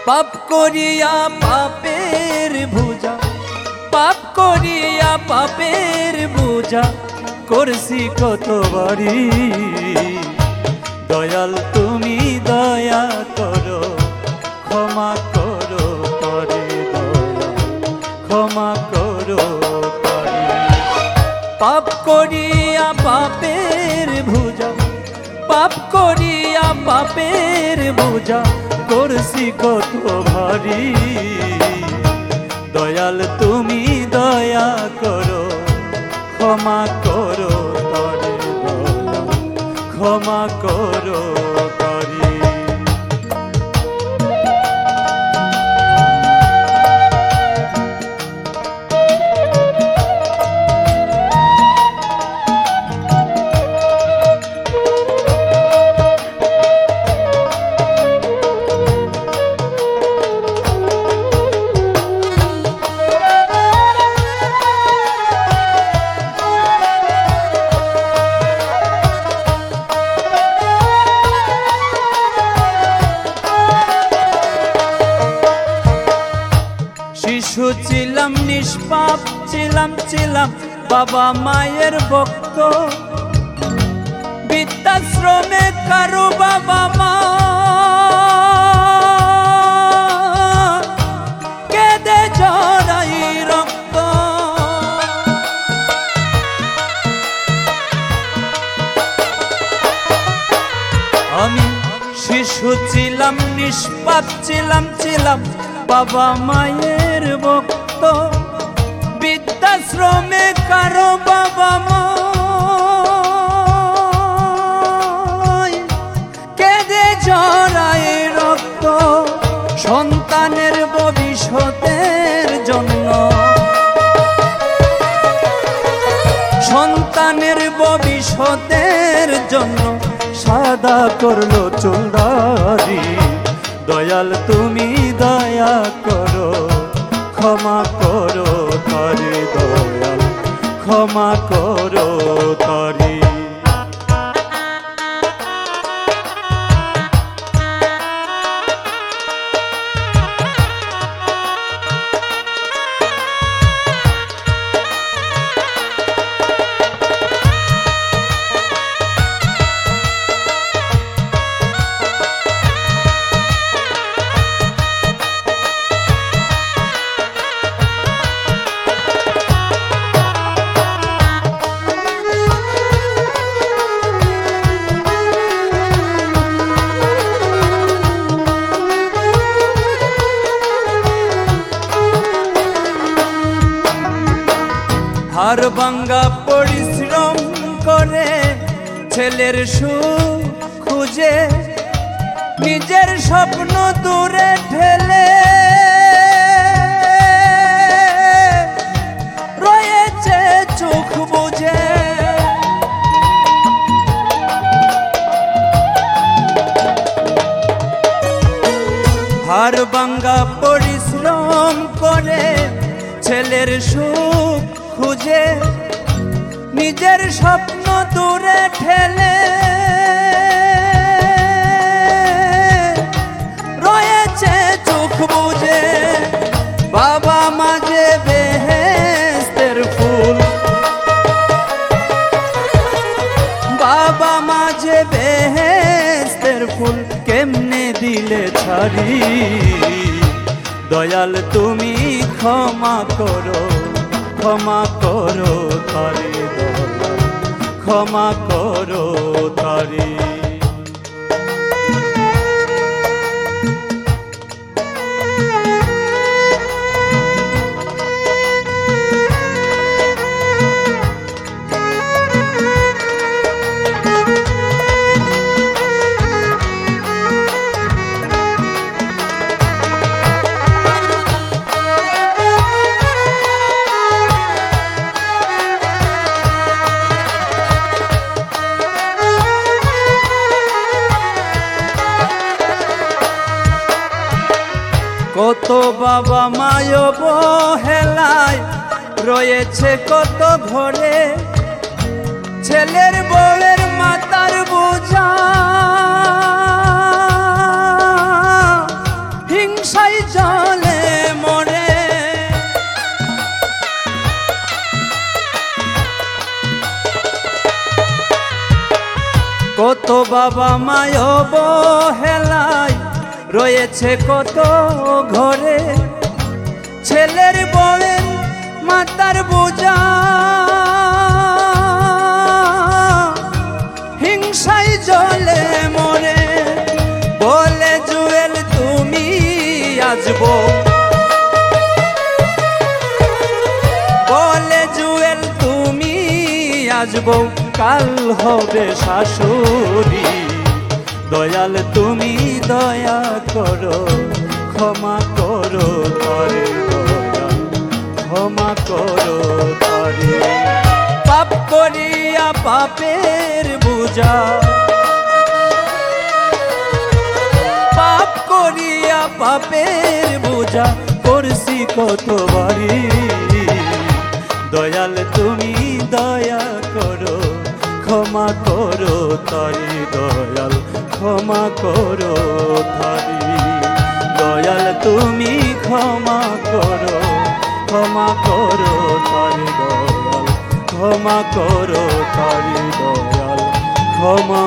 পাপ করিয়া পাপের বোঝা, পাপ করিয়া পাপের বোঝা করছি কতবারই। দয়াল তুমি দয়া করো, ক্ষমা করো করে দয়াল, ক্ষমা করো করে। পাপ করিয়া পাপের বোঝা, পাপ করিয়া পাপের বোঝা করছি কত ভারী। দয়াল তুমি দয়া করো, ক্ষমা করো করে দয়াল, ক্ষমা করো করে। শিশু ছিলাম নিষ্পাপ ছিলাম, ছিলাম বাবা মায়ের ভক্ত। বৃদ্ধাশ্রমে কারো বাবা মা কেঁদে ঝরাই রক্ত। আমি শিশু ছিলাম নিষ্পাপ ছিলাম, ছিলাম বাবা মায়ের ভক্ত। বৃদ্ধাশ্রমে কারো বাবা মা কেঁদে ঝরায় রক্ত। সন্তানের ভবিষ্যতের জন্য, সন্তানের ভবিষ্যতের জন্য সাদা করলো চুলদারি। দয়াল তুমি দয়া করো, ক্ষমা করো করে দয়াল, ক্ষমা করো করে। হাড় ভাঙ্গা পরিশ্রম করে ছেলের সুখ খুঁজে, নিজের স্বপ্ন দূরে ঠেলে রয়েছে চোখ বুঝে। হাড় ভাঙ্গা পরিশ্রম করে ছেলের সুখ খুঁজে, নিজের স্বপ্ন দূরে ঠেলে রয়েছে চোখ বুঝে। বাবা মাঝে বেহেশতের ফুল, বাবা মাঝে বেহেশতের ফুল কেমনে দিলে ছাড়ি। দয়াল তুমি ক্ষমা করো, ক্ষমা করো তারি দয়াল, ক্ষমা করো তারি। কত বাবা মায় অবহেলায় রয়েছে কত ঘরে, ছেলের বউয়ের মাতার বোঝা হিংসা বাবা মায় অবহেলায় রয়েছে কত ঘরে, ছেলের বউয়ের মাতার বোঝা হিংসায় জ্বলে মরে। বলে জুয়েল তুমি আসবো, বলে জুয়েল তুমি আসবো, কাল হবে শাশুড়ি। দয়াল তুমি দয়া করো, ক্ষমা করো ধরে দয়াল, ক্ষমা করো ধরে। পাপ করিয়া পাপের বোঝা, পাপ করিয়া পাপের বোঝা করছি কত বাড়ি। দয়াল তুমি দয়া করো, ক্ষমা করো তারি দয়াল, ক্ষমা করো তারি দয়াল তুমি ক্ষমা করো, ক্ষমা করো তারি দয়াল, ক্ষমা করো তারি দয়াল, ক্ষমা